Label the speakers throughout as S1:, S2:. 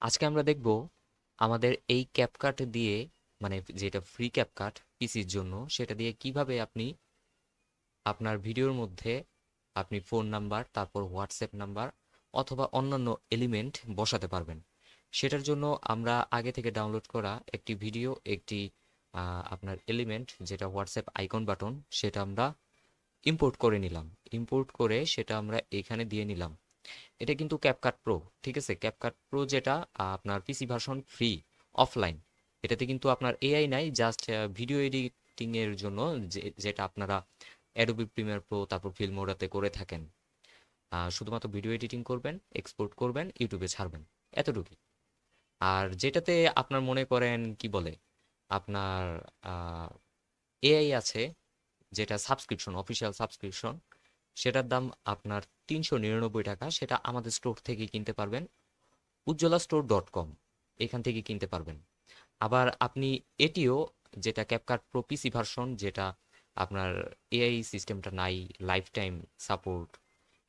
S1: আজকে আমরা দেখব আমাদের এই ক্যাপকাট দিয়ে মানে যেটা ফ্রি ক্যাপকাট পিসির জন্য সেটা দিয়ে কিভাবে আপনি আপনার ভিডিওর মধ্যে আপনি ফোন নাম্বার তারপর হোয়াটসঅ্যাপ নাম্বার অথবা অন্যান্য এলিমেন্ট বসাতে পারবেন। সেটার জন্য আমরা আগে থেকে ডাউনলোড করা একটি ভিডিও একটি আপনার এলিমেন্ট যেটা হোয়াটসঅ্যাপ আইকন বাটন সেটা আমরা ইম্পোর্ট করে নিলাম। ইম্পোর্ট করে সেটা আমরা এখানে দিয়ে নিলাম। এটা কিন্তু ক্যাপকাট প্রো, ঠিক আছে? ক্যাপকাট প্রো যেটা আপনার পিসি ভার্সন ফ্রি অফলাইন, এটাতে কিন্তু আপনার এআই নাই, জাস্ট ভিডিও এডিটিং এর জন্য যেটা আপনারা অ্যাডোবি প্রিমিয়ার প্রো তারপর ফিল্মোরাতে করে থাকেন। শুধুমাত্র ভিডিও এডিটিং করবেন, এক্সপোর্ট করবেন, ইউটিউবে ছাড়বেন, এতটুকুই। আর যেটাতে আপনার মনে করেন কি বলে আপনার এআই আছে, যেটা সাবস্ক্রিপশন, অফিসিয়াল সাবস্ক্রিপশন, সেটার দাম আপনার ৩৯৯ টাকা। সেটা আমাদের স্টোর থেকে কিনতে পারবেন, উজ্জ্বলা স্টোর.com, এখান থেকে কিনতে পারবেন। আবার আপনি এটিও, যেটা ক্যাপকাট প্রো পিসি ভার্সন, যেটা আপনার এআই সিস্টেমটা নাই, লাইফ টাইম সাপোর্ট,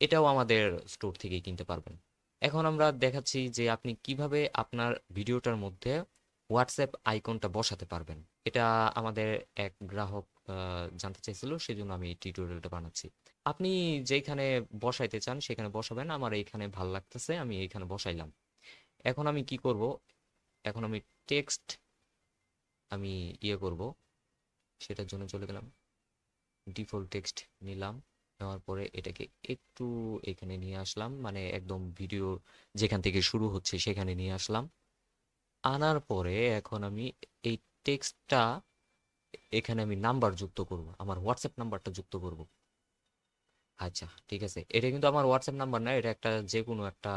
S1: এটাও আমাদের স্টোর থেকে কিনতে পারবেন। এখন আমরা দেখাচ্ছি যে আপনি কিভাবে আপনার ভিডিওটার মধ্যে হোয়াটসঅ্যাপ আইকনটা বসাতে পারবেন। এটা আমাদের এক গ্রাহক জানতে চাইছিল, সেজন্য আমি এই টিউটোরিয়ালটা বানাচ্ছি। আপনি যেখানে বসাইতে চান সেখানে বসাবেন। আমার এইখানে ভাল লাগতেছে, আমি এইখানে বসাইলাম। এখন আমি কি করব? এখন আমি টেক্সট আমি করব, সেটার জন্য চলে গেলাম, ডিফল্ট টেক্সট নিলাম। নেওয়ার পরে এটাকে একটু এখানে নিয়ে আসলাম, মানে একদম ভিডিও যেখান থেকে শুরু হচ্ছে সেখানে নিয়ে আসলাম। আনার পরে এখন আমি এই টেক্সটটা এখানে আমি নাম্বার যুক্ত করব, আমার হোয়াটসঅ্যাপ নাম্বারটা যুক্ত করব। আচ্ছা, ঠিক আছে। এটা কিন্তু আমার হোয়াটসঅ্যাপ নাম্বার না, এটা একটা যে কোনো একটা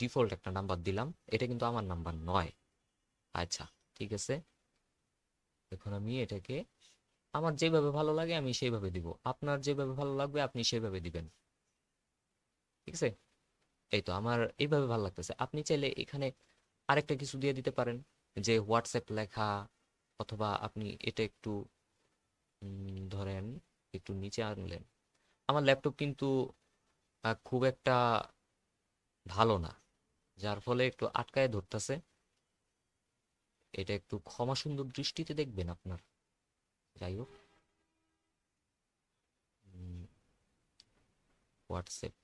S1: ডিফল্ট একটা নাম্বার দিলাম। এটা কিন্তু আমার নাম্বার নয়। আচ্ছা, ঠিক আছে। এখন আমি এটাকে আমার যেভাবে ভালো লাগে আমি সেইভাবে দিব, আপনার যেভাবে ভালো লাগবে আপনি সেভাবে দিবেন, ঠিক আছে? এই তো আমার এইভাবে ভালো লাগতেছে। আপনি চাইলে এখানে আরেকটা কিছু দিয়ে দিতে পারেন, যে হোয়াটসঅ্যাপ লেখা, অথবা আপনি এটা একটু ধরেন একটু নিচে আনলেন। আমার ল্যাপটপ কিন্তু খুব একটা ভালো না, যার ফলে একটু আটকায় ধরতেছে। এটা একটু ক্ষমা সুন্দর দৃষ্টিতে দেখবেন আপনার। যাই হোক, হোয়াটসঅ্যাপ,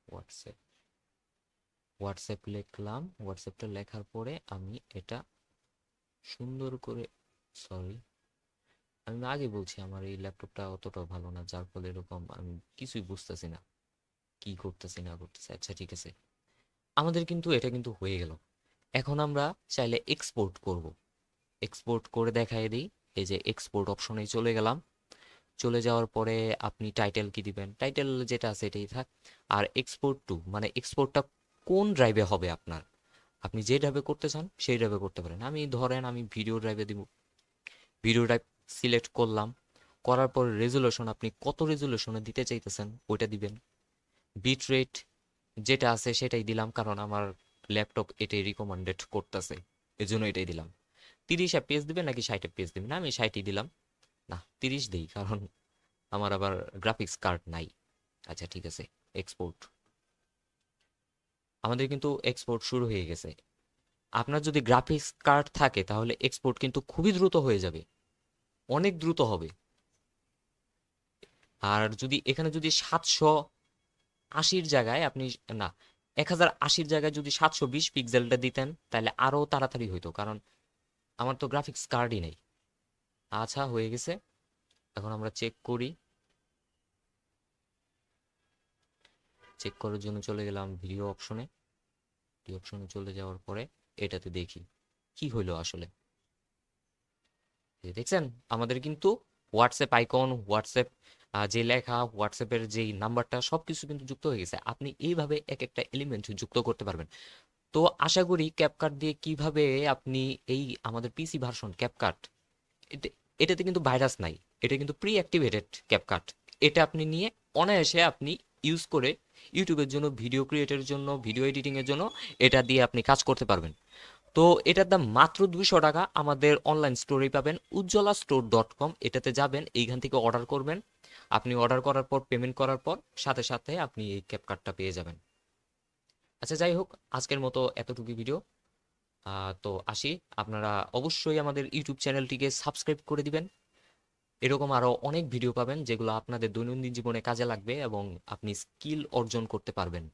S1: হোয়াটসঅ্যাপ, হোয়াটসঅ্যাপ লিখলাম। হোয়াটসঅ্যাপটা লেখার পরে আমি এটা সুন্দর করে, সরি, আমি আগে বলছি আমার এই ল্যাপটপটা অতটা ভালো না, যার ফলে এরকম আমি কিছুই বুঝতেছি না কি করতেছি না করতেছি। আচ্ছা, ঠিক আছে। আমাদের কিন্তু এটা কিন্তু হয়ে গেল। এখন আমরা চাইলে এক্সপোর্ট করব। এক্সপোর্ট করে দেখাই দিই। এই যে এক্সপোর্ট অপশনে চলে গেলাম। চলে যাওয়ার পরে আপনি টাইটেল কি দিবেন, টাইটেল যেটা আছে এটাই থাক। আর এক্সপোর্ট টু মানে এক্সপোর্টটা কোন ড্রাইভে হবে আপনার, আপনি যে ড্রাইভে করতে চান সেই ড্রাইভে করতে পারেন। আমি ধরেন আমি ভিডিও ড্রাইভে দিব, ভিডিও ড্রাইভ সিলেক্ট করলাম। করার পর রেজুলেশন, আপনি কত রেজুলেশনে দিতে চাইতেছেন ওইটা দিবেন। বিট রেট যেটা আছে সেটাই দিলাম, কারণ আমার ল্যাপটপ এটাই রিকমেন্ডেড করতেছে, এজন্য এটাই দিলাম। 30 এফপিএস দিবেন নাকি 60 এফপিএস দিবেন? না, আমি 60ই দিলাম। না, 30 দেই, কারণ আমার আবার গ্রাফিক্স কার্ড নাই। আচ্ছা, ঠিক আছে। এক্সপোর্ট, আমাদের কিন্তু এক্সপোর্ট শুরু হয়ে গেছে। আপনার যদি গ্রাফিক্স কার্ড থাকে তাহলে এক্সপোর্ট কিন্তু খুবই দ্রুত হয়ে যাবে, অনেক দ্রুত হবে। আর যদি এখানে যদি 780-র জায়গায় আপনি, না, 1080-র জায়গায় যদি 720 পিক্সেলটা দিতেন তাহলে আরো তাড়াতাড়ি হইতো, কারণ আমার তো গ্রাফিক্স কার্ডই নেই। আচ্ছা, হয়ে গেছে। এখন আমরা চেক করি। চেক করার জন্য চলে গেলাম ভিডিও অপশনে। ভিডিও অপশনে চলে যাওয়ার পরে এটাতে দেখি কি হইলো আসলে। এই দেখছেন, আমাদের কিন্তু হোয়াটসঅ্যাপ আইকন, হোয়াটসঅ্যাপ যে লেখা, হোয়াটসঅ্যাপের যেই নাম্বারটা সবকিছু কিন্তু যুক্ত হয়ে গেছে। আপনি এইভাবে এক একটা এলিমেন্ট যুক্ত করতে পারবেন। তো আশা করি ক্যাপকাট দিয়ে কিভাবে আপনি এই আমাদের পিসি ভার্সন ক্যাপকাট, এটাতে কিন্তু ভাইরাস নাই, এটা কিন্তু প্রি অ্যাক্টিভেটেড ক্যাপকাট। এটা আপনি নিয়ে অনায়াসে আপনি ইউজ করে ইউটিউবের জন্য, ভিডিও ক্রিয়েটের জন্য, ভিডিও এডিটিং এর জন্য এটা দিয়ে আপনি কাজ করতে পারবেন। তো এটার দাম মাত্র 200 টাকা। আমাদের অনলাইন স্টোরেই পাবেন, উজ্জ্বলা স্টোর.com। এটাতে যাবেন, এইখান থেকে অর্ডার করবেন। আপনি অর্ডার করার পর পেমেন্ট করার পর সাথে সাথে আপনি এই ক্যাপকাটটা পেয়ে যাবেন। আচ্ছা, যাই হোক, আজকের মতো এতটুকু ভিডিও। তো আসি, আপনারা অবশ্যই আমাদের ইউটিউব চ্যানেলটিকে সাবস্ক্রাইব করে দিবেন। এরকম আরও অনেক ভিডিও পাবেন যেগুলো আপনাদের দৈনন্দিন জীবনে কাজে লাগবে এবং আপনি স্কিল অর্জন করতে পারবেন।